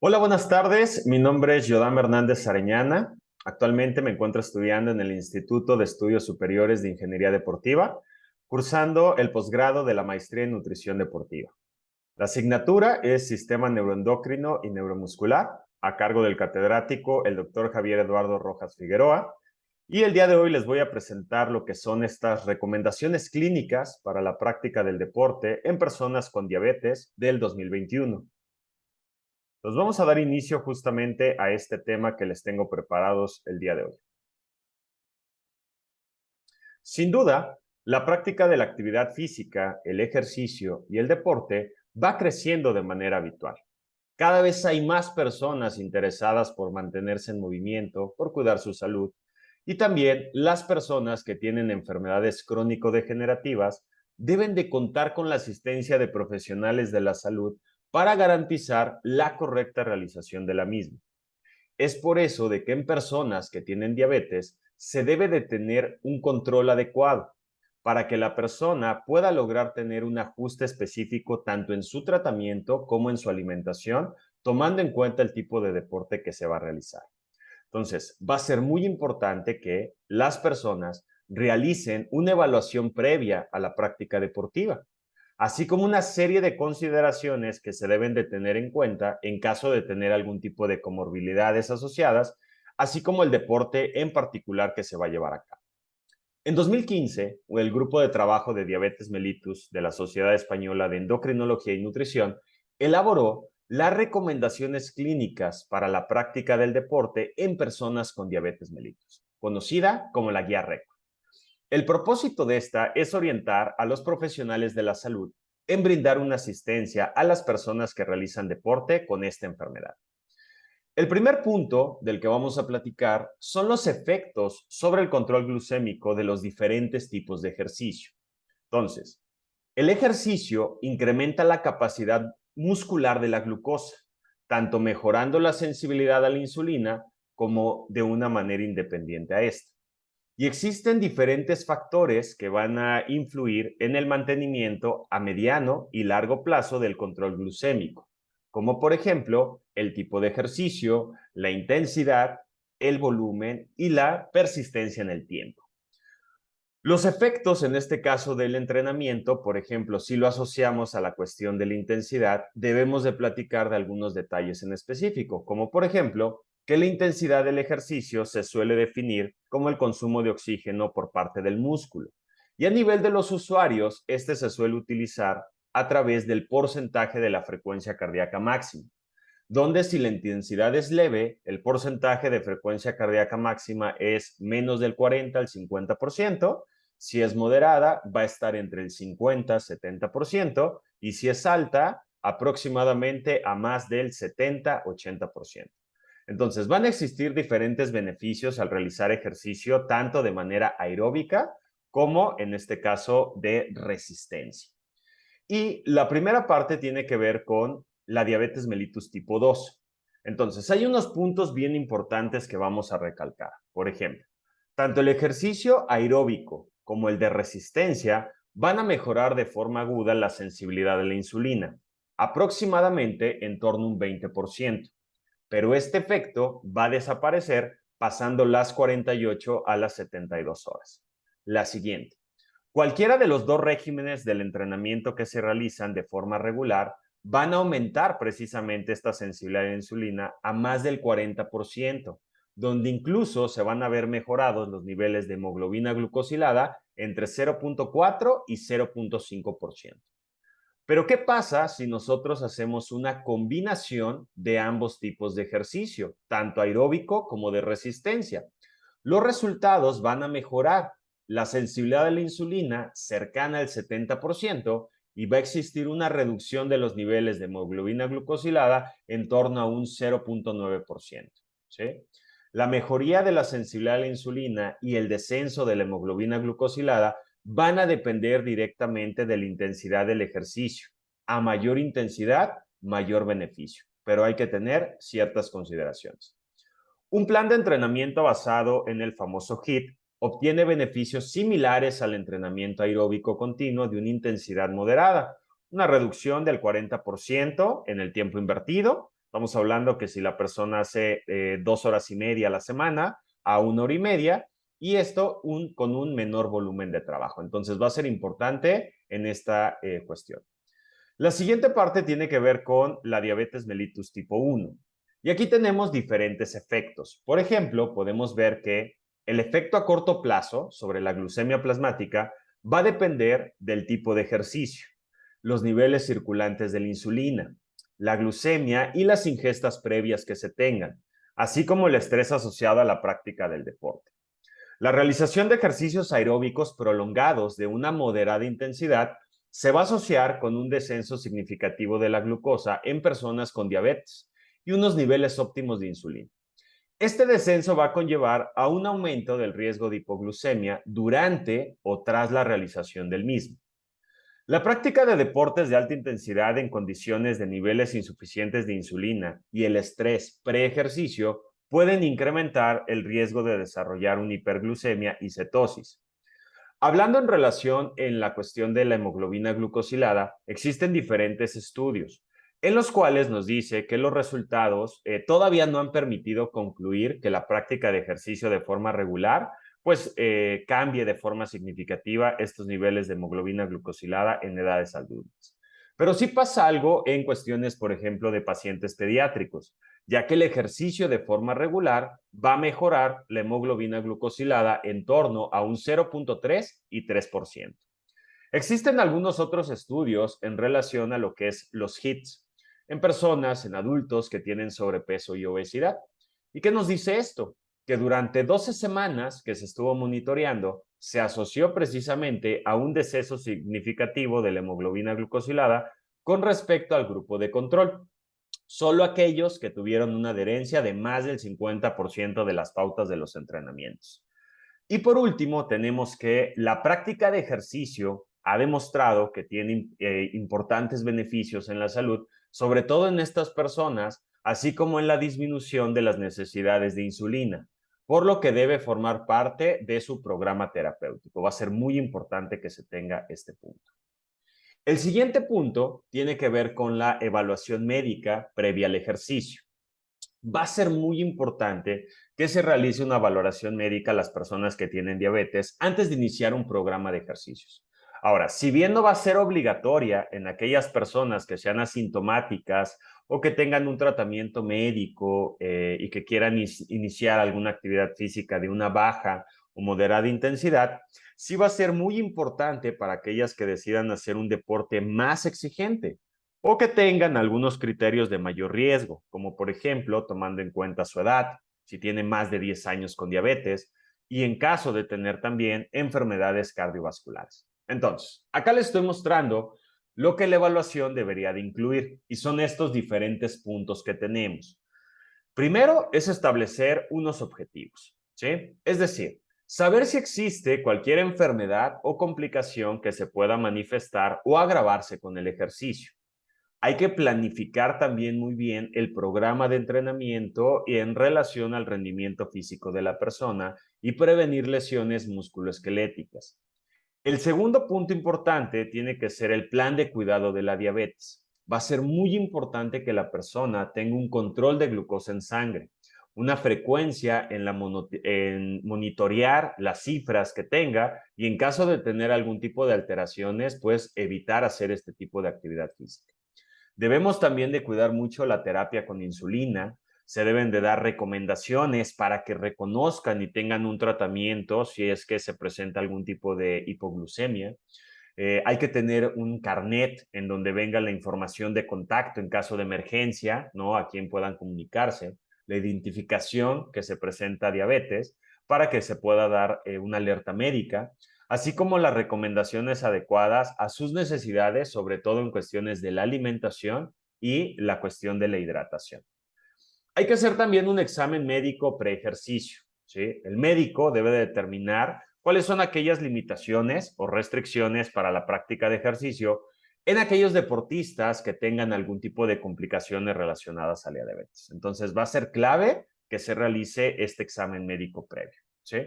Hola, buenas tardes. Mi nombre es Yodam Hernández Areñana. Actualmente me encuentro estudiando en el Instituto de Estudios Superiores de Ingeniería Deportiva, cursando el posgrado de la Maestría en Nutrición Deportiva. La asignatura es Sistema Neuroendocrino y Neuromuscular, a cargo del catedrático, el doctor Javier Eduardo Rojas Figueroa. Y el día de hoy les voy a presentar lo que son estas recomendaciones clínicas para la práctica del deporte en personas con diabetes del 2021. Nos vamos a dar inicio justamente a este tema que les tengo preparados el día de hoy. Sin duda, la práctica de la actividad física, el ejercicio y el deporte va creciendo de manera habitual. Cada vez hay más personas interesadas por mantenerse en movimiento, por cuidar su salud, y también las personas que tienen enfermedades crónico-degenerativas deben de contar con la asistencia de profesionales de la salud para garantizar la correcta realización de la misma. Es por eso de que en personas que tienen diabetes se debe de tener un control adecuado para que la persona pueda lograr tener un ajuste específico tanto en su tratamiento como en su alimentación, tomando en cuenta el tipo de deporte que se va a realizar. Entonces, va a ser muy importante que las personas realicen una evaluación previa a la práctica deportiva, así como una serie de consideraciones que se deben de tener en cuenta en caso de tener algún tipo de comorbilidades asociadas, así como el deporte en particular que se va a llevar a cabo. En 2015, el Grupo de Trabajo de Diabetes mellitus de la Sociedad Española de Endocrinología y Nutrición elaboró las recomendaciones clínicas para la práctica del deporte en personas con diabetes mellitus, conocida como la Guía REC. El propósito de esta es orientar a los profesionales de la salud en brindar una asistencia a las personas que realizan deporte con esta enfermedad. El primer punto del que vamos a platicar son los efectos sobre el control glucémico de los diferentes tipos de ejercicio. Entonces, el ejercicio incrementa la capacidad muscular de la glucosa, tanto mejorando la sensibilidad a la insulina como de una manera independiente a esta. Y existen diferentes factores que van a influir en el mantenimiento a mediano y largo plazo del control glucémico, como por ejemplo el tipo de ejercicio, la intensidad, el volumen y la persistencia en el tiempo. Los efectos en este caso del entrenamiento, por ejemplo, si lo asociamos a la cuestión de la intensidad, debemos de platicar de algunos detalles en específico, como por ejemplo, que la intensidad del ejercicio se suele definir como el consumo de oxígeno por parte del músculo. Y a nivel de los usuarios, este se suele utilizar a través del porcentaje de la frecuencia cardíaca máxima, donde si la intensidad es leve, el porcentaje de frecuencia cardíaca máxima es menos del 40 al 50%, si es moderada va a estar entre el 50 y 70%, y si es alta, aproximadamente a más del 70-80%. Entonces, van a existir diferentes beneficios al realizar ejercicio, tanto de manera aeróbica como en este caso de resistencia. Y la primera parte tiene que ver con la diabetes mellitus tipo 2. Entonces, hay unos puntos bien importantes que vamos a recalcar. Por ejemplo, tanto el ejercicio aeróbico como el de resistencia van a mejorar de forma aguda la sensibilidad de la insulina, aproximadamente en torno a un 20%. Pero este efecto va a desaparecer pasando las 48 a las 72 horas. La siguiente. Cualquiera de los dos regímenes del entrenamiento que se realizan de forma regular van a aumentar precisamente esta sensibilidad a la insulina a más del 40%, donde incluso se van a ver mejorados los niveles de hemoglobina glucosilada entre 0.4 y 0.5%. Pero ¿qué pasa si nosotros hacemos una combinación de ambos tipos de ejercicio, tanto aeróbico como de resistencia? Los resultados van a mejorar la sensibilidad de la insulina cercana al 70% y va a existir una reducción de los niveles de hemoglobina glucosilada en torno a un 0.9%. ¿Sí? La mejoría de la sensibilidad a la insulina y el descenso de la hemoglobina glucosilada van a depender directamente de la intensidad del ejercicio. A mayor intensidad, mayor beneficio, pero hay que tener ciertas consideraciones. Un plan de entrenamiento basado en el famoso HIIT obtiene beneficios similares al entrenamiento aeróbico continuo de una intensidad moderada, una reducción del 40% en el tiempo invertido, Estamos hablando que si la persona hace 2 horas y media a la semana a 1 hora y media, y esto con un menor volumen de trabajo. Entonces va a ser importante en esta cuestión. La siguiente parte tiene que ver con la diabetes mellitus tipo 1. Y aquí tenemos diferentes efectos. Por ejemplo, podemos ver que el efecto a corto plazo sobre la glucemia plasmática va a depender del tipo de ejercicio, los niveles circulantes de la insulina, la glucemia y las ingestas previas que se tengan, así como el estrés asociado a la práctica del deporte. La realización de ejercicios aeróbicos prolongados de una moderada intensidad se va a asociar con un descenso significativo de la glucosa en personas con diabetes y unos niveles óptimos de insulina. Este descenso va a conllevar a un aumento del riesgo de hipoglucemia durante o tras la realización del mismo. La práctica de deportes de alta intensidad en condiciones de niveles insuficientes de insulina y el estrés pre-ejercicio pueden incrementar el riesgo de desarrollar una hiperglucemia y cetosis. Hablando en relación en la cuestión de la hemoglobina glucosilada, existen diferentes estudios en los cuales nos dice que los resultados todavía no han permitido concluir que la práctica de ejercicio de forma regular cambie de forma significativa estos niveles de hemoglobina glucosilada en edades adultas. Pero sí pasa algo en cuestiones, por ejemplo, de pacientes pediátricos, ya que el ejercicio de forma regular va a mejorar la hemoglobina glucosilada en torno a un 0.3 y 3%. Existen algunos otros estudios en relación a lo que es los HIITs en personas, en adultos que tienen sobrepeso y obesidad. ¿Y qué nos dice esto? Que durante 12 semanas que se estuvo monitoreando, se asoció precisamente a un deceso significativo de la hemoglobina glucosilada con respecto al grupo de control. Solo aquellos que tuvieron una adherencia de más del 50% de las pautas de los entrenamientos. Y por último, tenemos que la práctica de ejercicio ha demostrado que tiene importantes beneficios en la salud, sobre todo en estas personas, así como en la disminución de las necesidades de insulina, por lo que debe formar parte de su programa terapéutico. Va a ser muy importante que se tenga este punto. El siguiente punto tiene que ver con la evaluación médica previa al ejercicio. Va a ser muy importante que se realice una valoración médica a las personas que tienen diabetes antes de iniciar un programa de ejercicios. Ahora, si bien no va a ser obligatoria en aquellas personas que sean asintomáticas o que tengan un tratamiento médico y que quieran iniciar alguna actividad física de una baja o moderada intensidad, sí va a ser muy importante para aquellas que decidan hacer un deporte más exigente o que tengan algunos criterios de mayor riesgo, como por ejemplo tomando en cuenta su edad, si tiene más de 10 años con diabetes y en caso de tener también enfermedades cardiovasculares. Entonces, acá les estoy mostrando lo que la evaluación debería de incluir y son estos diferentes puntos que tenemos. Primero es establecer unos objetivos, ¿sí? Es decir, saber si existe cualquier enfermedad o complicación que se pueda manifestar o agravarse con el ejercicio. Hay que planificar también muy bien el programa de entrenamiento y en relación al rendimiento físico de la persona y prevenir lesiones musculoesqueléticas. El segundo punto importante tiene que ser el plan de cuidado de la diabetes. Va a ser muy importante que la persona tenga un control de glucosa en sangre, una frecuencia en monitorear las cifras que tenga y en caso de tener algún tipo de alteraciones, pues evitar hacer este tipo de actividad física. Debemos también de cuidar mucho la terapia con insulina. Se deben de dar recomendaciones para que reconozcan y tengan un tratamiento si es que se presenta algún tipo de hipoglucemia. Hay que tener un carnet en donde venga la información de contacto en caso de emergencia, ¿no? A quien puedan comunicarse, la identificación que se presenta diabetes para que se pueda dar una alerta médica, así como las recomendaciones adecuadas a sus necesidades, sobre todo en cuestiones de la alimentación y la cuestión de la hidratación. Hay que hacer también un examen médico pre-ejercicio, ¿sí? El médico debe determinar cuáles son aquellas limitaciones o restricciones para la práctica de ejercicio en aquellos deportistas que tengan algún tipo de complicaciones relacionadas a la diabetes. Entonces, va a ser clave que se realice este examen médico previo, ¿sí?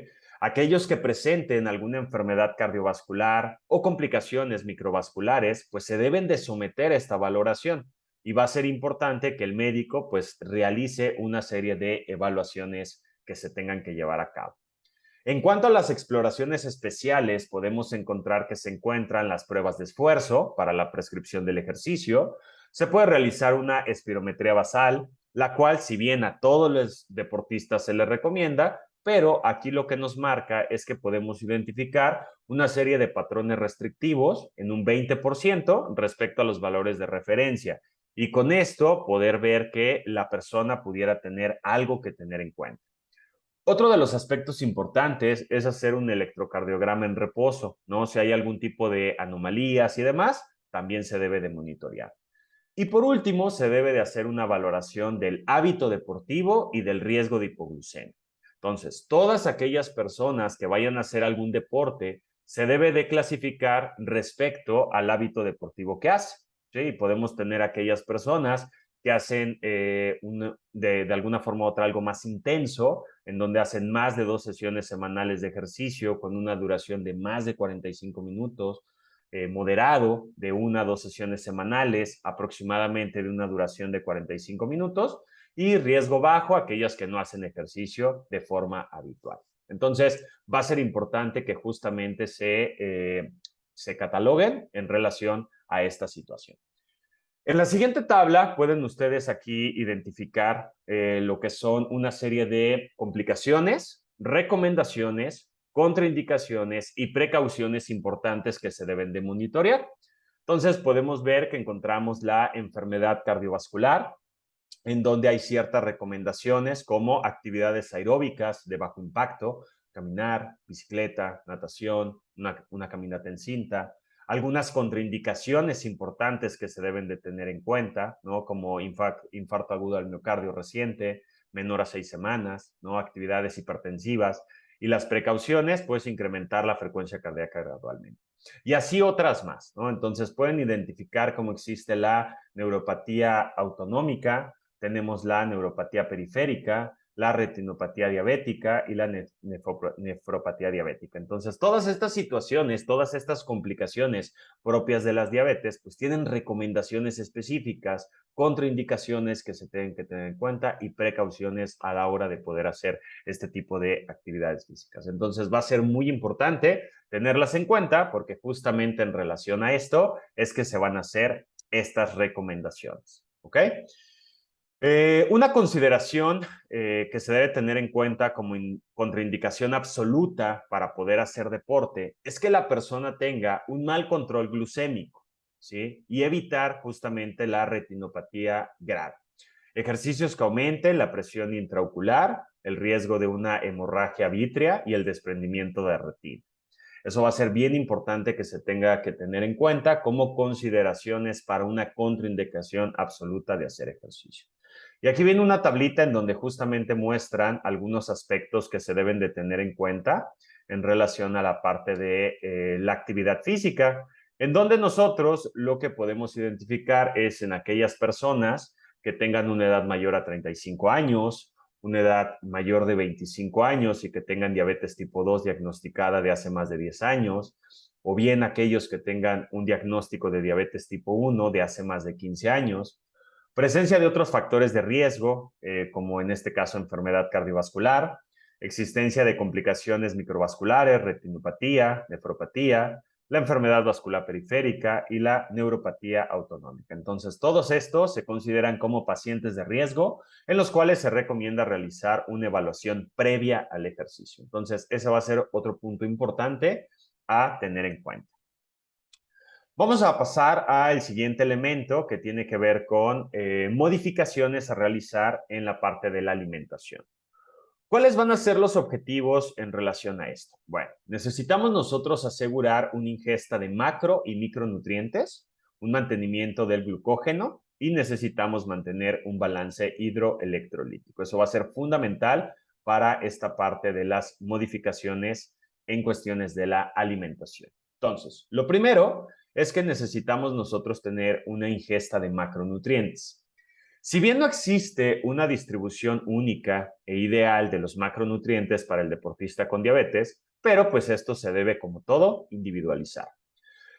Aquellos que presenten alguna enfermedad cardiovascular o complicaciones microvasculares, pues se deben de someter a esta valoración y va a ser importante que el médico pues realice una serie de evaluaciones que se tengan que llevar a cabo. En cuanto a las exploraciones especiales, podemos encontrar que se encuentran las pruebas de esfuerzo para la prescripción del ejercicio. Se puede realizar una espirometría basal, la cual, si bien a todos los deportistas se les recomienda, pero aquí lo que nos marca es que podemos identificar una serie de patrones restrictivos en un 20% respecto a los valores de referencia. Y con esto poder ver que la persona pudiera tener algo que tener en cuenta. Otro de los aspectos importantes es hacer un electrocardiograma en reposo, ¿no? Si hay algún tipo de anomalías y demás, también se debe de monitorear. Y por último, se debe de hacer una valoración del hábito deportivo y del riesgo de hipoglucemia. Entonces, todas aquellas personas que vayan a hacer algún deporte se debe de clasificar respecto al hábito deportivo que hace. ¿Sí? Podemos tener aquellas personas que hacen de alguna forma u otra algo más intenso, en donde hacen más de 2 sesiones semanales de ejercicio con una duración de más de 45 minutos, moderado de 1 a 2 sesiones semanales, aproximadamente de una duración de 45 minutos, y riesgo bajo, aquellas que no hacen ejercicio de forma habitual. Entonces, va a ser importante que justamente se cataloguen en relación a esta situación. En la siguiente tabla pueden ustedes aquí identificar lo que son una serie de complicaciones, recomendaciones, contraindicaciones y precauciones importantes que se deben de monitorear. Entonces podemos ver que encontramos la enfermedad cardiovascular, en donde hay ciertas recomendaciones como actividades aeróbicas de bajo impacto, caminar, bicicleta, natación, una caminata en cinta, algunas contraindicaciones importantes que se deben de tener en cuenta, ¿no? Como infarto agudo al miocardio reciente, menor a 6 semanas, ¿no? Actividades hipertensivas, y las precauciones, pues incrementar la frecuencia cardíaca gradualmente. Y así otras más, ¿no? Entonces pueden identificar cómo existe la neuropatía autonómica, tenemos la neuropatía periférica, la retinopatía diabética y la nefropatía diabética. Entonces, todas estas situaciones, todas estas complicaciones propias de las diabetes, pues tienen recomendaciones específicas, contraindicaciones que se tienen que tener en cuenta y precauciones a la hora de poder hacer este tipo de actividades físicas. Entonces, va a ser muy importante tenerlas en cuenta porque justamente en relación a esto es que se van a hacer estas recomendaciones. ¿Ok? Una consideración que se debe tener en cuenta como contraindicación absoluta para poder hacer deporte es que la persona tenga un mal control glucémico, ¿sí? Y evitar justamente la retinopatía grave. Ejercicios que aumenten la presión intraocular, el riesgo de una hemorragia vítrea y el desprendimiento de retina. Eso va a ser bien importante que se tenga que tener en cuenta como consideraciones para una contraindicación absoluta de hacer ejercicio. Y aquí viene una tablita en donde justamente muestran algunos aspectos que se deben de tener en cuenta en relación a la parte de la actividad física, en donde nosotros lo que podemos identificar es en aquellas personas que tengan una edad mayor a 35 años, una edad mayor de 25 años y que tengan diabetes tipo 2 diagnosticada de hace más de 10 años, o bien aquellos que tengan un diagnóstico de diabetes tipo 1 de hace más de 15 años, presencia de otros factores de riesgo, como en este caso enfermedad cardiovascular, existencia de complicaciones microvasculares, retinopatía, nefropatía, la enfermedad vascular periférica y la neuropatía autonómica. Entonces, todos estos se consideran como pacientes de riesgo en los cuales se recomienda realizar una evaluación previa al ejercicio. Entonces, ese va a ser otro punto importante a tener en cuenta. Vamos a pasar al siguiente elemento que tiene que ver con modificaciones a realizar en la parte de la alimentación. ¿Cuáles van a ser los objetivos en relación a esto? Bueno, necesitamos nosotros asegurar una ingesta de macro y micronutrientes, un mantenimiento del glucógeno y necesitamos mantener un balance hidroelectrolítico. Eso va a ser fundamental para esta parte de las modificaciones en cuestiones de la alimentación. Entonces, lo primero es que necesitamos nosotros tener una ingesta de macronutrientes. Si bien no existe una distribución única e ideal de los macronutrientes para el deportista con diabetes, pero pues esto se debe, como todo, individualizar.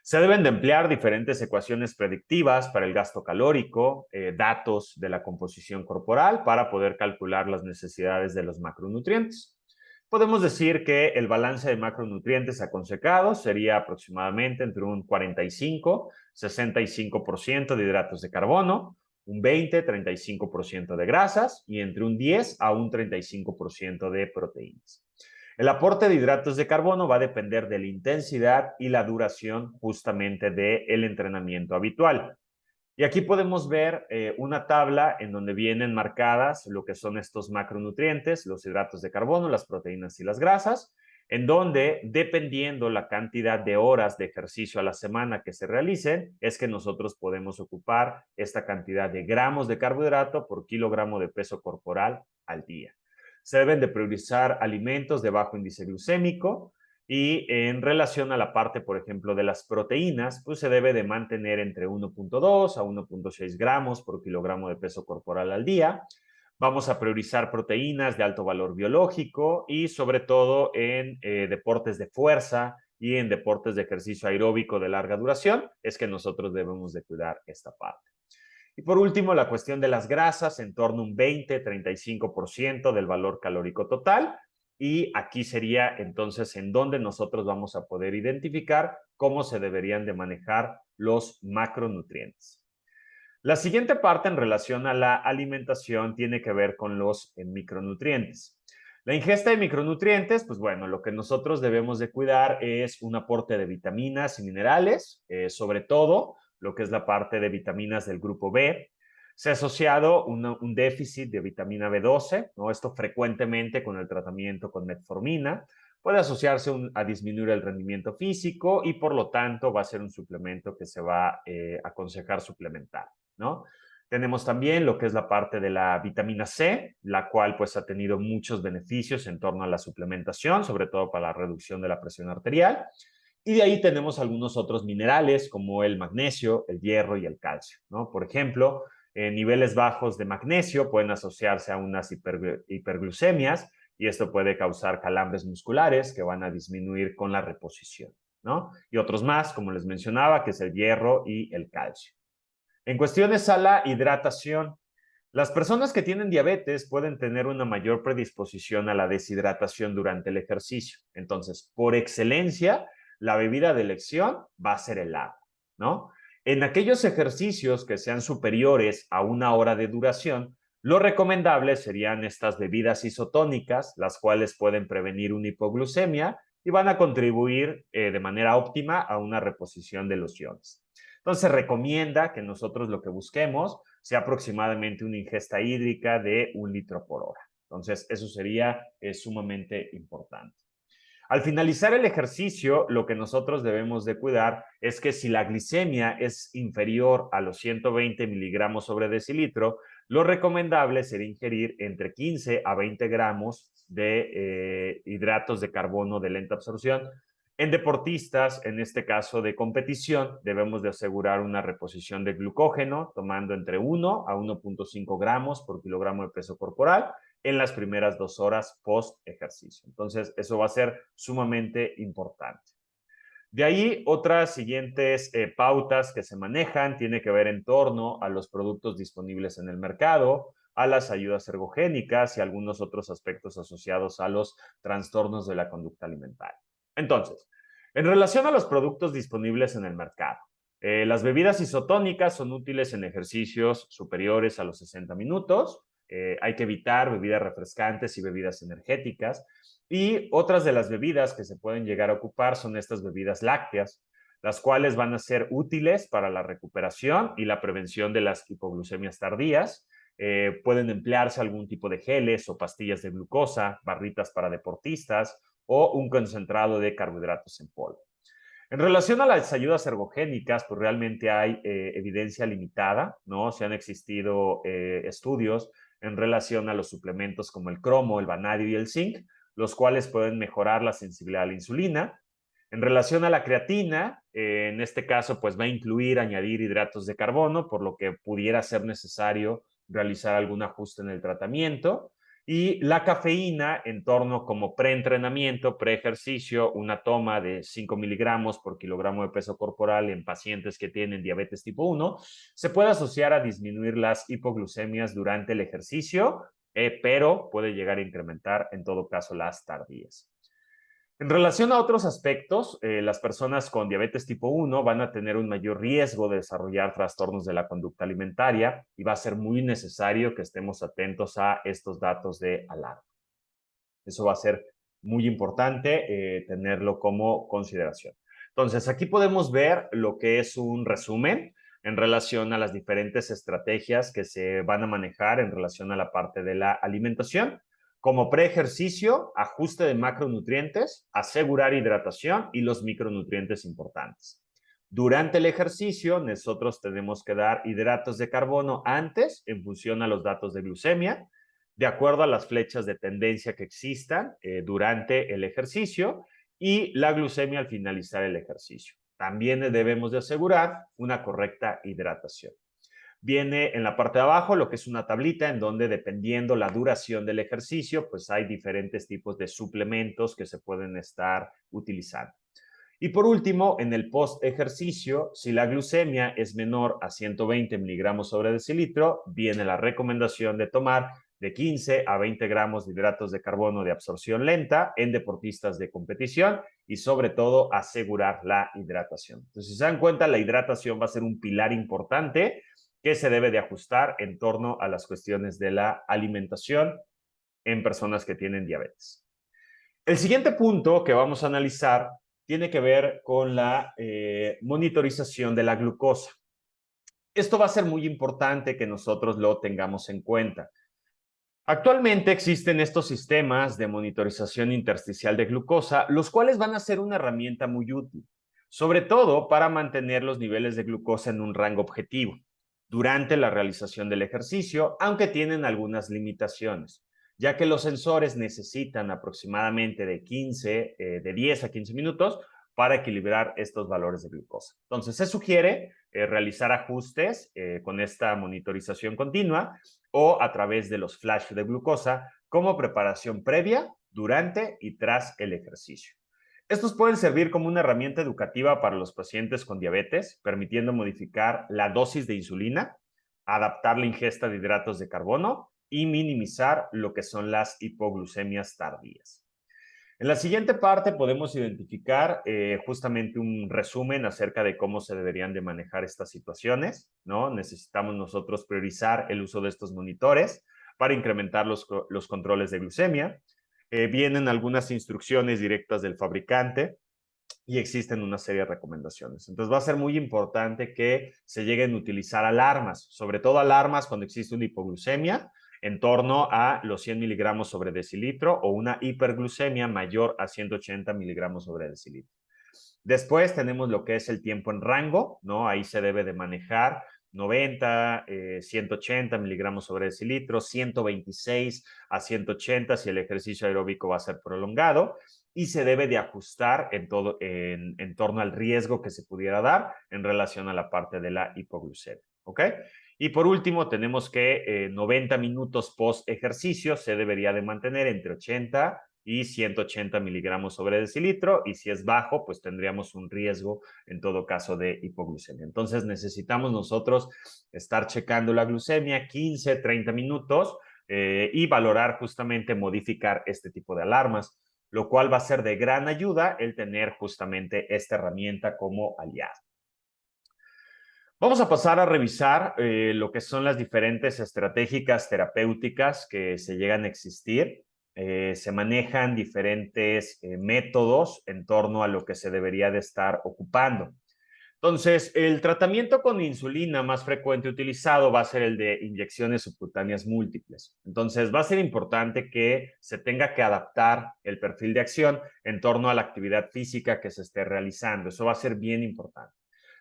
Se deben de emplear diferentes ecuaciones predictivas para el gasto calórico, datos de la composición corporal para poder calcular las necesidades de los macronutrientes. Podemos decir que el balance de macronutrientes aconsejados sería aproximadamente entre un 45-65% de hidratos de carbono, un 20-35% de grasas y entre un 10 a un 35% de proteínas. El aporte de hidratos de carbono va a depender de la intensidad y la duración justamente del entrenamiento habitual. Y aquí podemos ver una tabla en donde vienen marcadas lo que son estos macronutrientes, los hidratos de carbono, las proteínas y las grasas, en donde, dependiendo la cantidad de horas de ejercicio a la semana que se realicen, es que nosotros podemos ocupar esta cantidad de gramos de carbohidrato por kilogramo de peso corporal al día. Se deben de priorizar alimentos de bajo índice glucémico, y en relación a la parte, por ejemplo, de las proteínas, pues se debe de mantener entre 1.2 a 1.6 gramos por kilogramo de peso corporal al día. Vamos a priorizar proteínas de alto valor biológico y sobre todo en deportes de fuerza y en deportes de ejercicio aeróbico de larga duración, es que nosotros debemos de cuidar esta parte. Y por último, la cuestión de las grasas, en torno a un 20-35% del valor calórico total. Y aquí sería entonces en donde nosotros vamos a poder identificar cómo se deberían de manejar los macronutrientes. La siguiente parte en relación a la alimentación tiene que ver con los micronutrientes. La ingesta de micronutrientes, pues bueno, lo que nosotros debemos de cuidar es un aporte de vitaminas y minerales, sobre todo lo que es la parte de vitaminas del grupo B. Se ha asociado un déficit de vitamina B12, ¿no? Esto frecuentemente con el tratamiento con metformina. Puede asociarse a disminuir el rendimiento físico y por lo tanto va a ser un suplemento que se va a aconsejar suplementar, ¿no? Tenemos también lo que es la parte de la vitamina C, la cual pues ha tenido muchos beneficios en torno a la suplementación, sobre todo para la reducción de la presión arterial. Y de ahí tenemos algunos otros minerales como el magnesio, el hierro y el calcio, ¿no? Por ejemplo, niveles bajos de magnesio pueden asociarse a unas hiperglucemias y esto puede causar calambres musculares que van a disminuir con la reposición, ¿no? Y otros más, como les mencionaba, que es el hierro y el calcio. En cuestiones a la hidratación, las personas que tienen diabetes pueden tener una mayor predisposición a la deshidratación durante el ejercicio. Entonces, por excelencia, la bebida de elección va a ser el agua, ¿no? En aquellos ejercicios que sean superiores a 1 hora de duración, lo recomendable serían estas bebidas isotónicas, las cuales pueden prevenir una hipoglucemia y van a contribuir de manera óptima a una reposición de los iones. Entonces, se recomienda que nosotros lo que busquemos sea aproximadamente una ingesta hídrica de 1 litro por hora. Entonces, eso sería sumamente importante. Al finalizar el ejercicio, lo que nosotros debemos de cuidar es que si la glicemia es inferior a los 120 miligramos sobre decilitro, lo recomendable sería ingerir entre 15 a 20 gramos de hidratos de carbono de lenta absorción. En deportistas, en este caso de competición, debemos de asegurar una reposición de glucógeno tomando entre 1 a 1.5 gramos por kilogramo de peso corporal en las primeras 2 horas post ejercicio. Entonces, eso va a ser sumamente importante. De ahí, otras siguientes pautas que se manejan tiene que ver en torno a los productos disponibles en el mercado, a las ayudas ergogénicas y algunos otros aspectos asociados a los trastornos de la conducta alimentaria. Entonces, en relación a los productos disponibles en el mercado, las bebidas isotónicas son útiles en ejercicios superiores a los 60 minutos. Hay que evitar bebidas refrescantes y bebidas energéticas. Y otras de las bebidas que se pueden llegar a ocupar son estas bebidas lácteas, las cuales van a ser útiles para la recuperación y la prevención de las hipoglucemias tardías. Pueden emplearse algún tipo de geles o pastillas de glucosa, barritas para deportistas o un concentrado de carbohidratos en polvo. En relación a las ayudas ergogénicas, pues realmente hay evidencia limitada, ¿no? Se han existido estudios en relación a los suplementos como el cromo, el vanadio y el zinc, los cuales pueden mejorar la sensibilidad a la insulina. En relación a la creatina, en este caso, pues va a incluir añadir hidratos de carbono, por lo que pudiera ser necesario realizar algún ajuste en el tratamiento. Y la cafeína en torno como preentrenamiento, preejercicio, una toma de 5 miligramos por kilogramo de peso corporal en pacientes que tienen diabetes tipo 1, se puede asociar a disminuir las hipoglucemias durante el ejercicio, pero puede llegar a incrementar en todo caso las tardías. En relación a otros aspectos, las personas con diabetes tipo 1 van a tener un mayor riesgo de desarrollar trastornos de la conducta alimentaria y va a ser muy necesario que estemos atentos a estos datos de alarma. Eso va a ser muy importante tenerlo como consideración. Entonces, aquí podemos ver lo que es un resumen en relación a las diferentes estrategias que se van a manejar en relación a la parte de la alimentación. Como preejercicio, ajuste de macronutrientes, asegurar hidratación y los micronutrientes importantes. Durante el ejercicio, nosotros tenemos que dar hidratos de carbono antes en función a los datos de glucemia, de acuerdo a las flechas de tendencia que existan durante el ejercicio y la glucemia al finalizar el ejercicio. También debemos de asegurar una correcta hidratación. Viene en la parte de abajo lo que es una tablita en donde dependiendo la duración del ejercicio, pues hay diferentes tipos de suplementos que se pueden estar utilizando. Y por último, en el post-ejercicio, si la glucemia es menor a 120 miligramos sobre decilitro, viene la recomendación de tomar de 15 a 20 gramos de hidratos de carbono de absorción lenta en deportistas de competición y sobre todo asegurar la hidratación. Entonces, si se dan cuenta, la hidratación va a ser un pilar importante que se debe de ajustar en torno a las cuestiones de la alimentación en personas que tienen diabetes. El siguiente punto que vamos a analizar tiene que ver con la monitorización de la glucosa. Esto va a ser muy importante que nosotros lo tengamos en cuenta. Actualmente existen estos sistemas de monitorización intersticial de glucosa, los cuales van a ser una herramienta muy útil, sobre todo para mantener los niveles de glucosa en un rango objetivo durante la realización del ejercicio, aunque tienen algunas limitaciones, ya que los sensores necesitan aproximadamente de 10 a 15 minutos para equilibrar estos valores de glucosa. Entonces, se sugiere realizar ajustes con esta monitorización continua o a través de los flash de glucosa como preparación previa, durante y tras el ejercicio. Estos pueden servir como una herramienta educativa para los pacientes con diabetes, permitiendo modificar la dosis de insulina, adaptar la ingesta de hidratos de carbono y minimizar lo que son las hipoglucemias tardías. En la siguiente parte podemos identificar justamente un resumen acerca de cómo se deberían de manejar estas situaciones, ¿no? Necesitamos nosotros priorizar el uso de estos monitores para incrementar los controles de glucemia. Vienen algunas instrucciones directas del fabricante y existen una serie de recomendaciones. Entonces va a ser muy importante que se lleguen a utilizar alarmas, sobre todo alarmas cuando existe una hipoglucemia en torno a los 100 miligramos sobre decilitro o una hiperglucemia mayor a 180 miligramos sobre decilitro. Después tenemos lo que es el tiempo en rango, ¿no? Ahí se debe de manejar 90, 180 miligramos sobre decilitro, 126 a 180 si el ejercicio aeróbico va a ser prolongado y se debe de ajustar en torno al riesgo que se pudiera dar en relación a la parte de la hipoglucemia, ¿ok? Y por último, tenemos que 90 minutos post ejercicio se debería de mantener entre 80 y 180 miligramos sobre decilitro, y si es bajo, pues tendríamos un riesgo en todo caso de hipoglucemia. Entonces necesitamos nosotros estar checando la glucemia 15, 30 minutos y valorar justamente modificar este tipo de alarmas, lo cual va a ser de gran ayuda el tener justamente esta herramienta como aliado. Vamos a pasar a revisar lo que son las diferentes estratégicas terapéuticas que se llegan a existir. Se manejan diferentes métodos en torno a lo que se debería de estar ocupando. Entonces, el tratamiento con insulina más frecuente utilizado va a ser el de inyecciones subcutáneas múltiples. Entonces, va a ser importante que se tenga que adaptar el perfil de acción en torno a la actividad física que se esté realizando. Eso va a ser bien importante.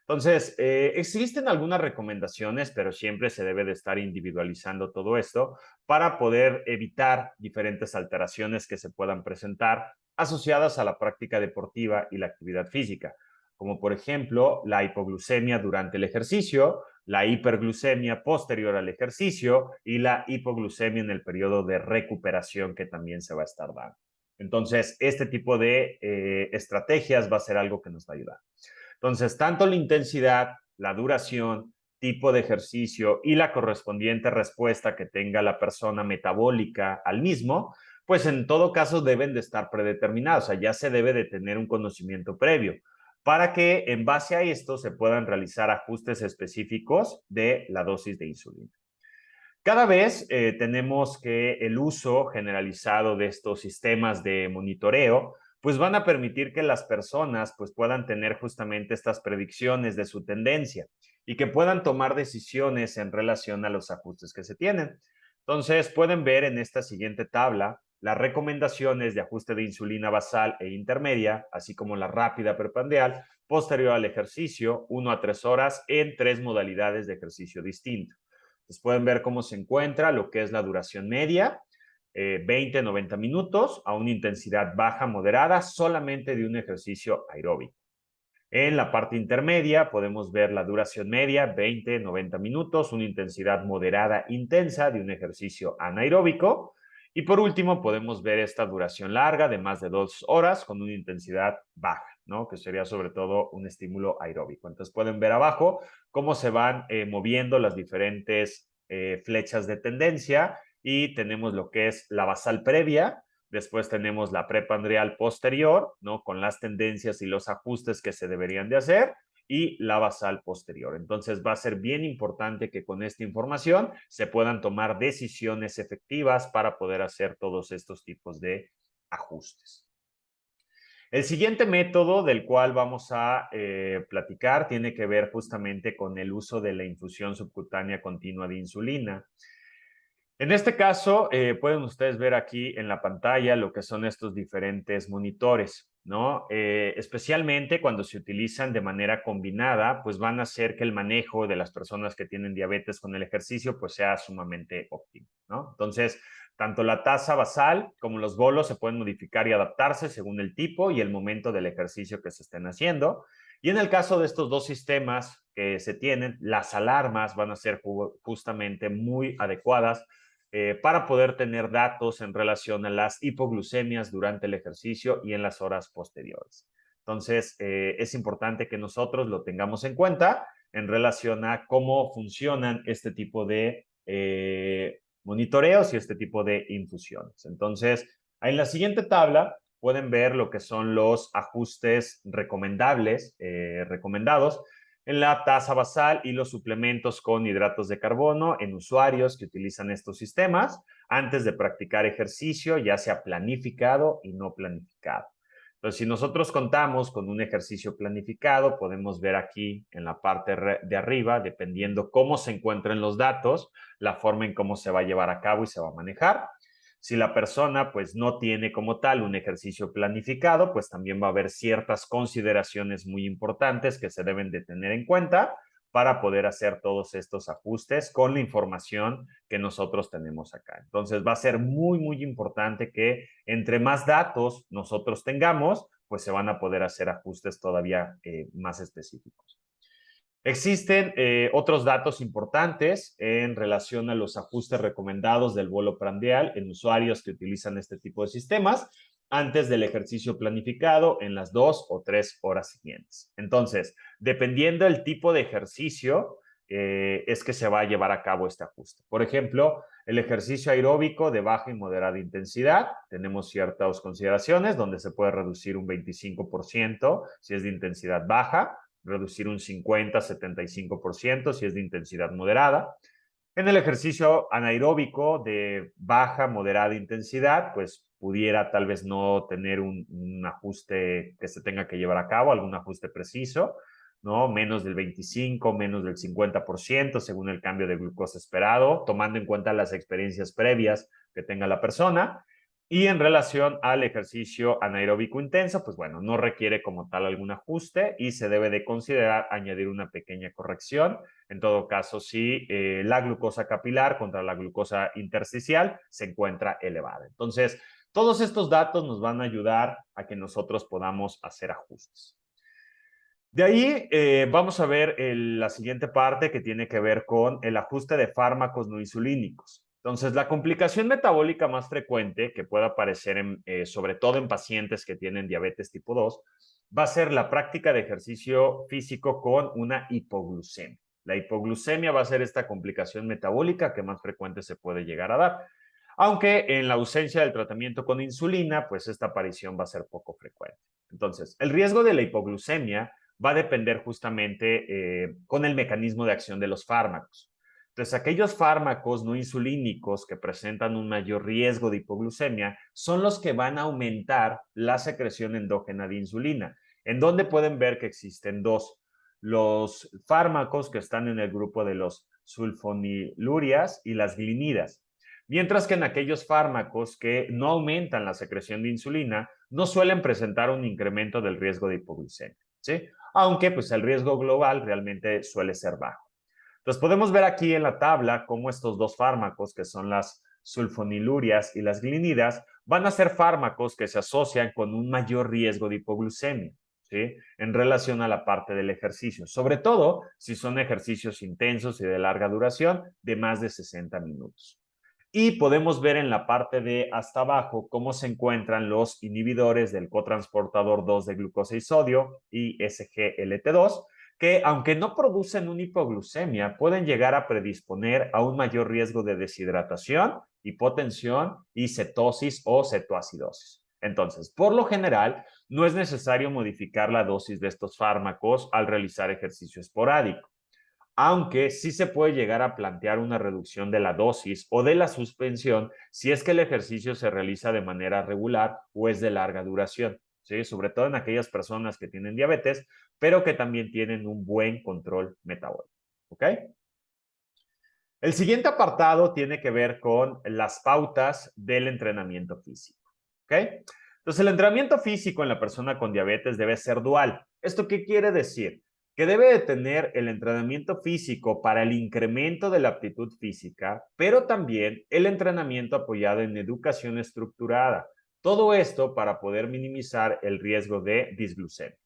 Entonces, existen algunas recomendaciones, pero siempre se debe de estar individualizando todo esto para poder evitar diferentes alteraciones que se puedan presentar asociadas a la práctica deportiva y la actividad física. como por ejemplo la hipoglucemia durante el ejercicio, la hiperglucemia posterior al ejercicio y la hipoglucemia en el periodo de recuperación que también se va a estar dando. Entonces, este tipo de estrategias va a ser algo que nos va a ayudar. Entonces, tanto la intensidad, la duración, tipo de ejercicio y la correspondiente respuesta que tenga la persona metabólica al mismo, pues en todo caso deben de estar predeterminados, o sea, ya se debe de tener un conocimiento previo para que en base a esto se puedan realizar ajustes específicos de la dosis de insulina. Cada vez tenemos que el uso generalizado de estos sistemas de monitoreo pues van a permitir que las personas pues puedan tener justamente estas predicciones de su tendencia y que puedan tomar decisiones en relación a los ajustes que se tienen. Entonces, pueden ver en esta siguiente tabla las recomendaciones de ajuste de insulina basal e intermedia, así como la rápida preprandial, posterior al ejercicio, 1 a 3 horas en 3 modalidades de ejercicio distinto. Entonces pueden ver cómo se encuentra lo que es la duración media, 20-90 minutos a una intensidad baja moderada solamente de un ejercicio aeróbico. En la parte intermedia podemos ver la duración media, 20-90 minutos, una intensidad moderada intensa de un ejercicio anaeróbico. Y por último podemos ver esta duración larga de más de 2 horas con una intensidad baja, ¿no? Que sería sobre todo un estímulo aeróbico. Entonces pueden ver abajo cómo se van moviendo las diferentes flechas de tendencia y tenemos lo que es la basal previa. Después tenemos la prepandrial posterior, ¿no? Con las tendencias y los ajustes que se deberían de hacer y la basal posterior. Entonces va a ser bien importante que con esta información se puedan tomar decisiones efectivas para poder hacer todos estos tipos de ajustes. El siguiente método del cual vamos a platicar tiene que ver justamente con el uso de la infusión subcutánea continua de insulina. En este caso, pueden ustedes ver aquí en la pantalla lo que son estos diferentes monitores, ¿no? Especialmente cuando se utilizan de manera combinada, pues van a hacer que el manejo de las personas que tienen diabetes con el ejercicio, pues sea sumamente óptimo, ¿no? Entonces, tanto la tasa basal como los bolos se pueden modificar y adaptarse según el tipo y el momento del ejercicio que se estén haciendo. Y en el caso de estos dos sistemas que se tienen, las alarmas van a ser justamente muy adecuadas para poder tener datos en relación a las hipoglucemias durante el ejercicio y en las horas posteriores. Entonces, es importante que nosotros lo tengamos en cuenta en relación a cómo funcionan este tipo de monitoreos y este tipo de infusiones. Entonces, en la siguiente tabla pueden ver lo que son los ajustes recomendables, recomendados en la tasa basal y los suplementos con hidratos de carbono en usuarios que utilizan estos sistemas antes de practicar ejercicio, ya sea planificado y no planificado. Entonces, si nosotros contamos con un ejercicio planificado, podemos ver aquí en la parte de arriba, dependiendo cómo se encuentren los datos, la forma en cómo se va a llevar a cabo y se va a manejar. Si la persona pues no tiene como tal un ejercicio planificado, pues también va a haber ciertas consideraciones muy importantes que se deben de tener en cuenta para poder hacer todos estos ajustes con la información que nosotros tenemos acá. Entonces va a ser muy, muy importante que entre más datos nosotros tengamos, pues se van a poder hacer ajustes todavía más específicos. Existen otros datos importantes en relación a los ajustes recomendados del bolo prandial en usuarios que utilizan este tipo de sistemas antes del ejercicio planificado en las 2 o 3 horas siguientes. Entonces, dependiendo del tipo de ejercicio, es que se va a llevar a cabo este ajuste. Por ejemplo, el ejercicio aeróbico de baja y moderada intensidad, tenemos ciertas consideraciones donde se puede reducir un 25% si es de intensidad baja, reducir un 50-75% si es de intensidad moderada. En el ejercicio anaeróbico de baja, moderada intensidad, pues pudiera tal vez no tener un ajuste que se tenga que llevar a cabo, algún ajuste preciso, ¿no? Menos del 25, menos del 50% según el cambio de glucosa esperado, tomando en cuenta las experiencias previas que tenga la persona. Y en relación al ejercicio anaeróbico intenso, pues bueno, no requiere como tal algún ajuste y se debe de considerar añadir una pequeña corrección. En todo caso, si la glucosa capilar contra la glucosa intersticial se encuentra elevada. Entonces, todos estos datos nos van a ayudar a que nosotros podamos hacer ajustes. De ahí vamos a ver la siguiente parte que tiene que ver con el ajuste de fármacos no insulínicos. Entonces, la complicación metabólica más frecuente que puede aparecer sobre todo en pacientes que tienen diabetes tipo 2 va a ser la práctica de ejercicio físico con una hipoglucemia. La hipoglucemia va a ser esta complicación metabólica que más frecuente se puede llegar a dar. Aunque en la ausencia del tratamiento con insulina, pues esta aparición va a ser poco frecuente. Entonces, el riesgo de la hipoglucemia va a depender justamente con el mecanismo de acción de los fármacos. Entonces, aquellos fármacos no insulínicos que presentan un mayor riesgo de hipoglucemia son los que van a aumentar la secreción endógena de insulina, en donde pueden ver que existen dos. Los fármacos que están en el grupo de los sulfonilurias y las glinidas. Mientras que en aquellos fármacos que no aumentan la secreción de insulina, no suelen presentar un incremento del riesgo de hipoglucemia, ¿sí? Aunque pues el riesgo global realmente suele ser bajo. Entonces podemos ver aquí en la tabla cómo estos dos fármacos, que son las sulfonilurias y las glinidas, van a ser fármacos que se asocian con un mayor riesgo de hipoglucemia, ¿sí? En relación a la parte del ejercicio, sobre todo si son ejercicios intensos y de larga duración de más de 60 minutos. Y podemos ver en la parte de hasta abajo cómo se encuentran los inhibidores del cotransportador 2 de glucosa y sodio y SGLT2, que aunque no producen una hipoglucemia, pueden llegar a predisponer a un mayor riesgo de deshidratación, hipotensión y cetosis o cetoacidosis. Entonces, por lo general, no es necesario modificar la dosis de estos fármacos al realizar ejercicio esporádico, aunque sí se puede llegar a plantear una reducción de la dosis o de la suspensión si es que el ejercicio se realiza de manera regular o es de larga duración, ¿sí? Sobre todo en aquellas personas que tienen diabetes, pero que también tienen un buen control metabólico, ¿ok? El siguiente apartado tiene que ver con las pautas del entrenamiento físico, ¿ok? Entonces, el entrenamiento físico en la persona con diabetes debe ser dual. ¿Esto qué quiere decir? Que debe de tener el entrenamiento físico para el incremento de la aptitud física, pero también el entrenamiento apoyado en educación estructurada. Todo esto para poder minimizar el riesgo de disglucemia.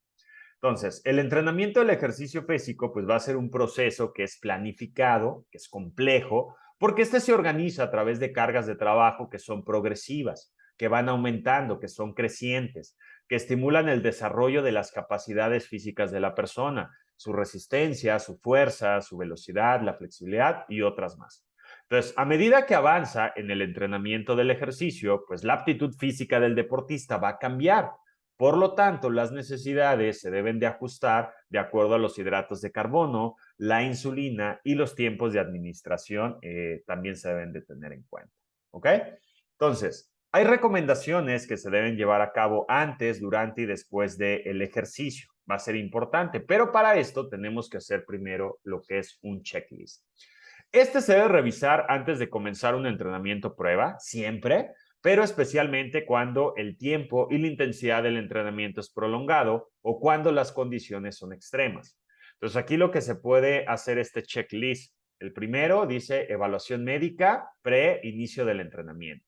Entonces, el entrenamiento del ejercicio físico pues va a ser un proceso que es planificado, que es complejo, porque este se organiza a través de cargas de trabajo que son progresivas, que van aumentando, que son crecientes, que estimulan el desarrollo de las capacidades físicas de la persona, su resistencia, su fuerza, su velocidad, la flexibilidad y otras más. Entonces, a medida que avanza en el entrenamiento del ejercicio, pues la aptitud física del deportista va a cambiar. Por lo tanto, las necesidades se deben de ajustar de acuerdo a los hidratos de carbono, la insulina y los tiempos de administración también se deben de tener en cuenta. ¿Ok? Entonces, hay recomendaciones que se deben llevar a cabo antes, durante y después del ejercicio. Va a ser importante, pero para esto tenemos que hacer primero lo que es un checklist. Este se debe revisar antes de comenzar un entrenamiento prueba, siempre, pero especialmente cuando el tiempo y la intensidad del entrenamiento es prolongado o cuando las condiciones son extremas. Entonces, aquí lo que se puede hacer este checklist. El primero dice evaluación médica pre-inicio del entrenamiento.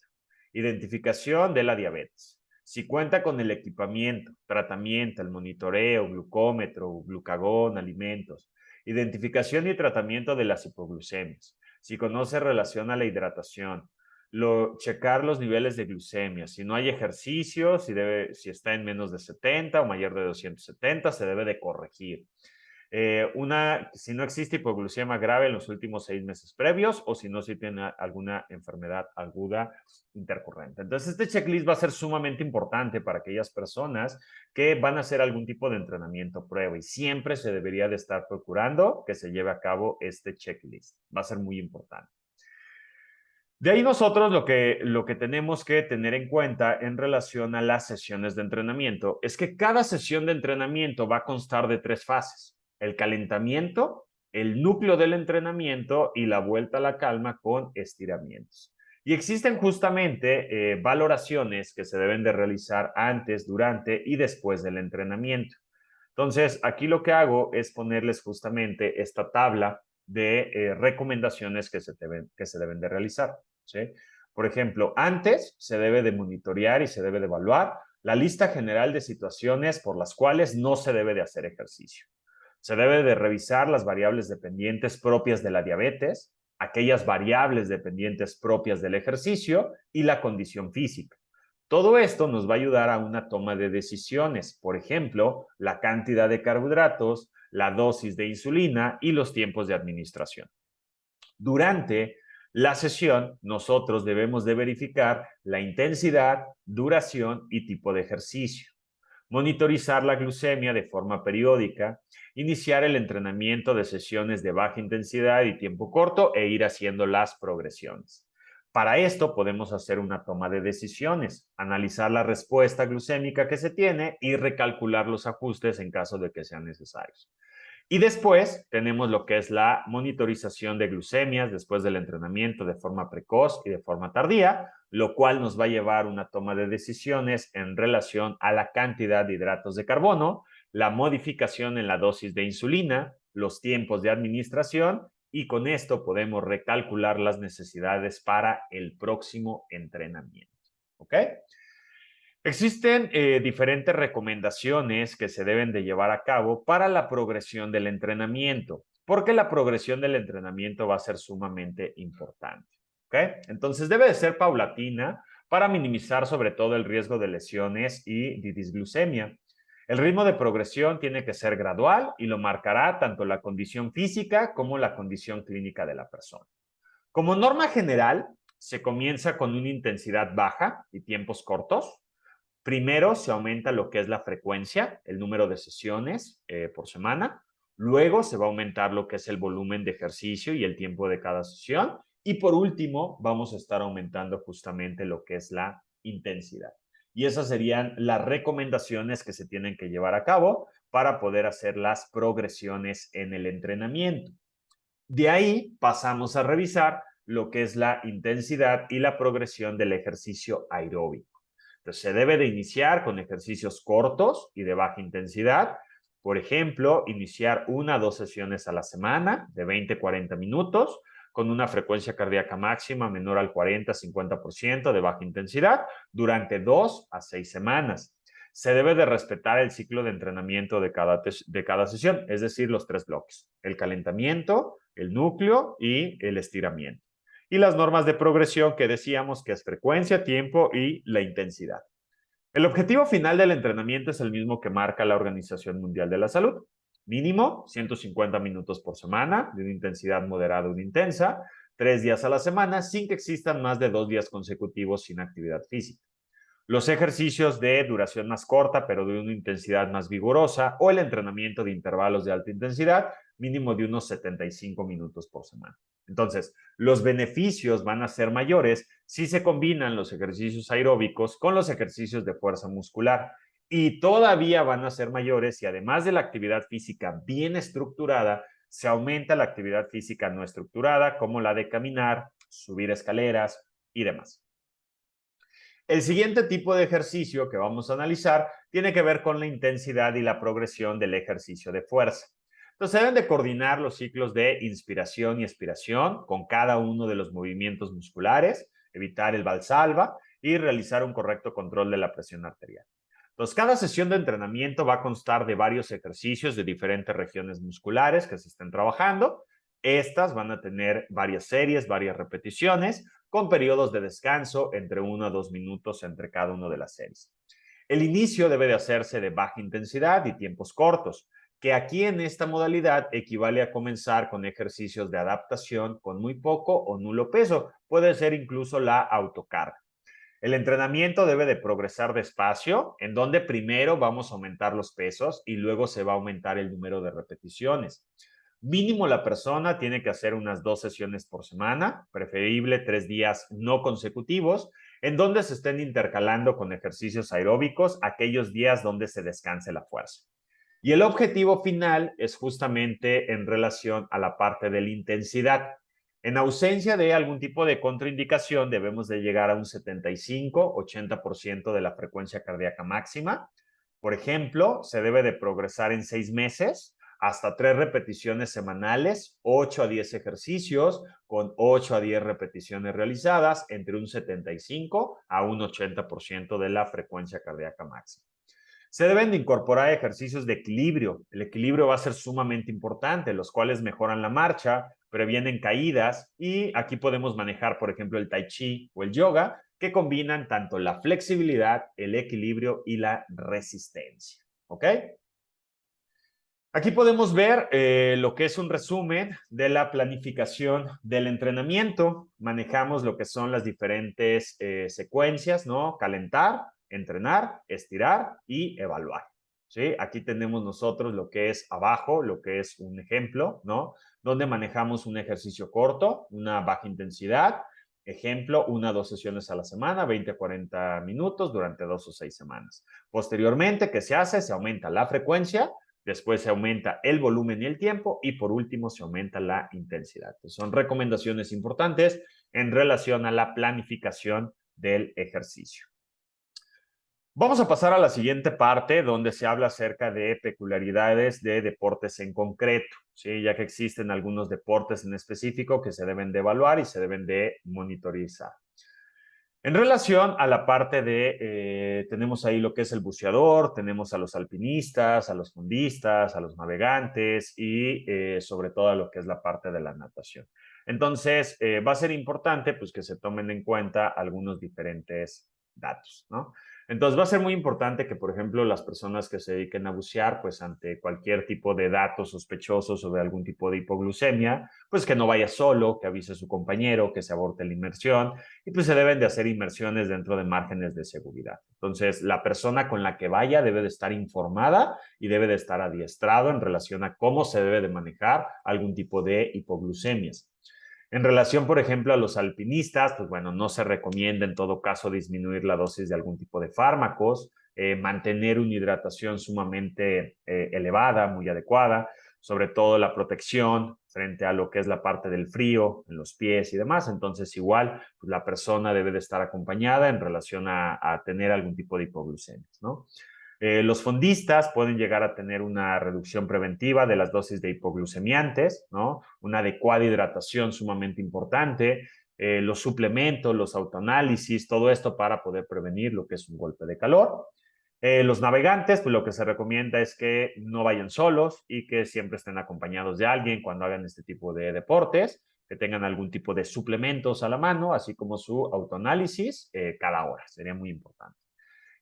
Identificación de la diabetes. Si cuenta con el equipamiento, tratamiento, el monitoreo, glucómetro, glucagón, alimentos. Identificación y tratamiento de las hipoglucemias. Si conoce relación a la hidratación, checar los niveles de glucemia. Si no hay ejercicio, si está en menos de 70 o mayor de 270, se debe de corregir. Si no existe hipoglucemia grave en los últimos 6 meses previos o si no, si tiene alguna enfermedad aguda intercurrente. Entonces, este checklist va a ser sumamente importante para aquellas personas que van a hacer algún tipo de entrenamiento prueba y siempre se debería de estar procurando que se lleve a cabo este checklist. Va a ser muy importante. De ahí nosotros lo que tenemos que tener en cuenta en relación a las sesiones de entrenamiento es que cada sesión de entrenamiento va a constar de 3 fases: el calentamiento, el núcleo del entrenamiento y la vuelta a la calma con estiramientos. Y existen justamente valoraciones que se deben de realizar antes, durante y después del entrenamiento. Entonces, aquí lo que hago es ponerles justamente esta tabla de recomendaciones que se deben de realizar, ¿sí? Por ejemplo, antes se debe de monitorear y se debe de evaluar la lista general de situaciones por las cuales no se debe de hacer ejercicio. Se debe de revisar las variables dependientes propias de la diabetes, aquellas variables dependientes propias del ejercicio y la condición física. Todo esto nos va a ayudar a una toma de decisiones, por ejemplo, la cantidad de carbohidratos, la dosis de insulina y los tiempos de administración. Durante la sesión, nosotros debemos de verificar la intensidad, duración y tipo de ejercicio, monitorizar la glucemia de forma periódica, iniciar el entrenamiento de sesiones de baja intensidad y tiempo corto e ir haciendo las progresiones. Para esto podemos hacer una toma de decisiones, analizar la respuesta glucémica que se tiene y recalcular los ajustes en caso de que sean necesarios. Y después tenemos lo que es la monitorización de glucemias después del entrenamiento de forma precoz y de forma tardía, lo cual nos va a llevar a una toma de decisiones en relación a la cantidad de hidratos de carbono, la modificación en la dosis de insulina, los tiempos de administración y con esto podemos recalcular las necesidades para el próximo entrenamiento. ¿Ok? Existen diferentes recomendaciones que se deben de llevar a cabo para la progresión del entrenamiento, porque la progresión del entrenamiento va a ser sumamente importante. ¿Okay? Entonces debe de ser paulatina para minimizar sobre todo el riesgo de lesiones y de disglucemia. El ritmo de progresión tiene que ser gradual y lo marcará tanto la condición física como la condición clínica de la persona. Como norma general, se comienza con una intensidad baja y tiempos cortos. Primero se aumenta lo que es la frecuencia, el número de sesiones por semana. Luego se va a aumentar lo que es el volumen de ejercicio y el tiempo de cada sesión. Y por último, vamos a estar aumentando justamente lo que es la intensidad. Y esas serían las recomendaciones que se tienen que llevar a cabo para poder hacer las progresiones en el entrenamiento. De ahí pasamos a revisar lo que es la intensidad y la progresión del ejercicio aeróbico. Entonces, se debe de iniciar con ejercicios cortos y de baja intensidad. Por ejemplo, iniciar 1 a 2 sesiones a la semana de 20 a 40 minutos con una frecuencia cardíaca máxima menor al 40-50% de baja intensidad durante 2 a 6 semanas. Se debe de respetar el ciclo de entrenamiento de cada sesión, es decir, los 3 bloques: el calentamiento, el núcleo y el estiramiento. Y las normas de progresión que decíamos que es frecuencia, tiempo y la intensidad. El objetivo final del entrenamiento es el mismo que marca la Organización Mundial de la Salud. Mínimo 150 minutos por semana, de una intensidad moderada o intensa, 3 días a la semana, sin que existan más de 2 días consecutivos sin actividad física. Los ejercicios de duración más corta, pero de una intensidad más vigorosa, o el entrenamiento de intervalos de alta intensidad, mínimo de unos 75 minutos por semana. Entonces, los beneficios van a ser mayores si se combinan los ejercicios aeróbicos con los ejercicios de fuerza muscular. Y todavía van a ser mayores si además de la actividad física bien estructurada, se aumenta la actividad física no estructurada, como la de caminar, subir escaleras y demás. El siguiente tipo de ejercicio que vamos a analizar tiene que ver con la intensidad y la progresión del ejercicio de fuerza. Entonces, deben de coordinar los ciclos de inspiración y expiración con cada uno de los movimientos musculares, evitar el valsalva y realizar un correcto control de la presión arterial. Entonces, cada sesión de entrenamiento va a constar de varios ejercicios de diferentes regiones musculares que se estén trabajando. Estas van a tener varias series, varias repeticiones, con periodos de descanso entre 1 a 2 minutos entre cada una de las series. El inicio debe de hacerse de baja intensidad y tiempos cortos, que aquí en esta modalidad equivale a comenzar con ejercicios de adaptación con muy poco o nulo peso. Puede ser incluso la autocarga. El entrenamiento debe de progresar despacio, en donde primero vamos a aumentar los pesos y luego se va a aumentar el número de repeticiones. Mínimo la persona tiene que hacer unas 2 sesiones por semana, preferible 3 días no consecutivos, en donde se estén intercalando con ejercicios aeróbicos aquellos días donde se descanse la fuerza. Y el objetivo final es justamente en relación a la parte de la intensidad. En ausencia de algún tipo de contraindicación, debemos de llegar a un 75-80% de la frecuencia cardíaca máxima. Por ejemplo, se debe de progresar en 6 meses hasta 3 repeticiones semanales, 8 a 10 ejercicios con 8 a 10 repeticiones realizadas entre un 75 a un 80% de la frecuencia cardíaca máxima. Se deben de incorporar ejercicios de equilibrio. El equilibrio va a ser sumamente importante, los cuales mejoran la marcha, previenen caídas y aquí podemos manejar, por ejemplo, el tai chi o el yoga, que combinan tanto la flexibilidad, el equilibrio y la resistencia. ¿Ok? Aquí podemos ver lo que es un resumen de la planificación del entrenamiento. Manejamos lo que son las diferentes secuencias, ¿no? Calentar, entrenar, estirar y evaluar. ¿Sí? Aquí tenemos nosotros lo que es abajo, lo que es un ejemplo, ¿no? Donde manejamos un ejercicio corto, una baja intensidad. Ejemplo, 1 a 2 sesiones a la semana, 20 a 40 minutos durante 2 o 6 semanas. Posteriormente, ¿qué se hace? Se aumenta la frecuencia. Después se aumenta el volumen y el tiempo y por último se aumenta la intensidad. Entonces, son recomendaciones importantes en relación a la planificación del ejercicio. Vamos a pasar a la siguiente parte donde se habla acerca de peculiaridades de deportes en concreto, ¿sí? Ya que existen algunos deportes en específico que se deben de evaluar y se deben de monitorizar. En relación a la parte de, tenemos ahí lo que es el buceador, tenemos a los alpinistas, a los fondistas, a los navegantes y sobre todo a lo que es la parte de la natación. Entonces, va a ser importante pues que se tomen en cuenta algunos diferentes datos, ¿no? Entonces, va a ser muy importante que, por ejemplo, las personas que se dediquen a bucear, pues ante cualquier tipo de datos sospechosos sobre algún tipo de hipoglucemia, pues que no vaya solo, que avise a su compañero, que se aborte la inmersión y pues se deben de hacer inmersiones dentro de márgenes de seguridad. Entonces, la persona con la que vaya debe de estar informada y debe de estar adiestrado en relación a cómo se debe de manejar algún tipo de hipoglucemias. En relación, por ejemplo, a los alpinistas, pues bueno, no se recomienda en todo caso disminuir la dosis de algún tipo de fármacos, mantener una hidratación sumamente elevada, muy adecuada, sobre todo la protección frente a lo que es la parte del frío en los pies y demás. Entonces, igual, pues, la persona debe de estar acompañada en relación a tener algún tipo de hipoglucemia, ¿no? Los fondistas pueden llegar a tener una reducción preventiva de las dosis de hipoglucemiantes, ¿no? Una adecuada hidratación sumamente importante, los suplementos, los autoanálisis, todo esto para poder prevenir lo que es un golpe de calor. Los navegantes, pues lo que se recomienda es que no vayan solos y que siempre estén acompañados de alguien cuando hagan este tipo de deportes, que tengan algún tipo de suplementos a la mano, así como su autoanálisis cada hora. Sería muy importante.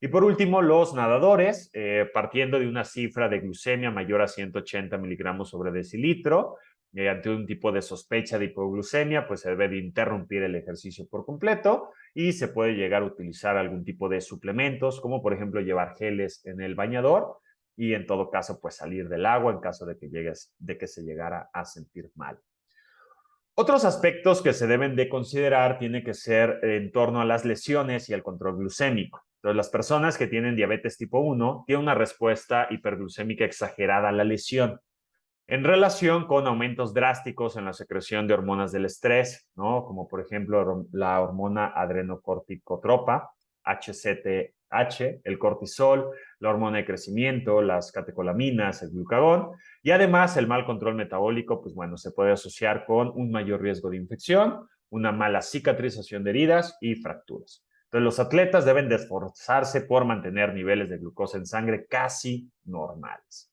Y por último, los nadadores, partiendo de una cifra de glucemia mayor a 180 miligramos sobre decilitro, ante un tipo de sospecha de hipoglucemia, pues se debe de interrumpir el ejercicio por completo y se puede llegar a utilizar algún tipo de suplementos, como por ejemplo llevar geles en el bañador y en todo caso, pues salir del agua en caso de que se llegara a sentir mal. Otros aspectos que se deben de considerar tiene que ser en torno a las lesiones y al control glucémico. Entonces, las personas que tienen diabetes tipo 1 tienen una respuesta hiperglucémica exagerada a la lesión en relación con aumentos drásticos en la secreción de hormonas del estrés, ¿no? Como por ejemplo la hormona adrenocorticotropa, HCTH, el cortisol, la hormona de crecimiento, las catecolaminas, el glucagón, y además el mal control metabólico, pues bueno, se puede asociar con un mayor riesgo de infección, una mala cicatrización de heridas y fracturas. Entonces, los atletas deben de esforzarse por mantener niveles de glucosa en sangre casi normales.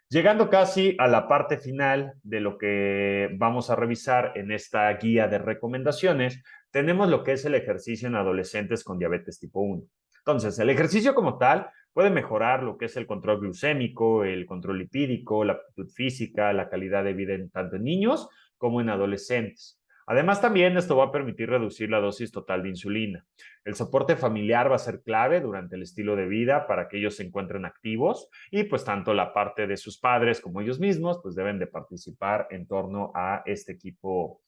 Llegando casi a la parte final de lo que vamos a revisar en esta guía de recomendaciones, tenemos lo que es el ejercicio en adolescentes con diabetes tipo 1. Entonces, el ejercicio como tal puede mejorar lo que es el control glucémico, el control lipídico, la aptitud física, la calidad de vida tanto en niños como en adolescentes. Además, también esto va a permitir reducir la dosis total de insulina. El soporte familiar va a ser clave durante el estilo de vida para que ellos se encuentren activos y pues tanto la parte de sus padres como ellos mismos pues deben de participar en torno a este equipo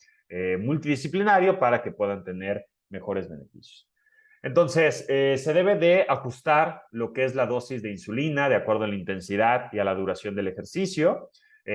multidisciplinario para que puedan tener mejores beneficios. Entonces, se debe de ajustar lo que es la dosis de insulina de acuerdo a la intensidad y a la duración del ejercicio,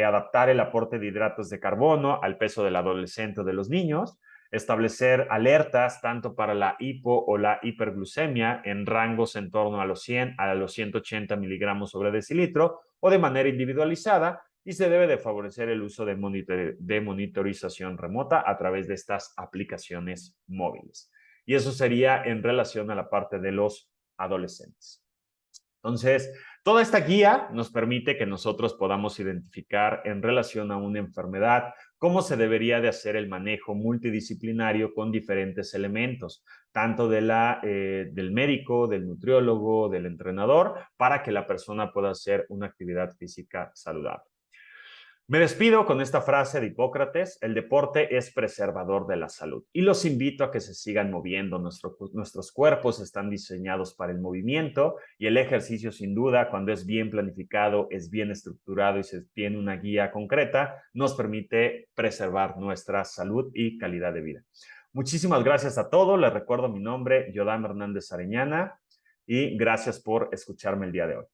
adaptar el aporte de hidratos de carbono al peso del adolescente o de los niños, establecer alertas tanto para la hipo o la hiperglucemia en rangos en torno a los 100 a los 180 miligramos sobre decilitro o de manera individualizada y se debe de favorecer el uso de monitorización remota a través de estas aplicaciones móviles. Y eso sería en relación a la parte de los adolescentes. Entonces, toda esta guía nos permite que nosotros podamos identificar en relación a una enfermedad cómo se debería de hacer el manejo multidisciplinario con diferentes elementos, tanto del médico, del nutriólogo, del entrenador, para que la persona pueda hacer una actividad física saludable. Me despido con esta frase de Hipócrates: el deporte es preservador de la salud. Y los invito a que se sigan moviendo. Nuestros cuerpos están diseñados para el movimiento y el ejercicio, sin duda, cuando es bien planificado, es bien estructurado y se tiene una guía concreta, nos permite preservar nuestra salud y calidad de vida. Muchísimas gracias a todos. Les recuerdo mi nombre, Yodam Hernández Areñana, y gracias por escucharme el día de hoy.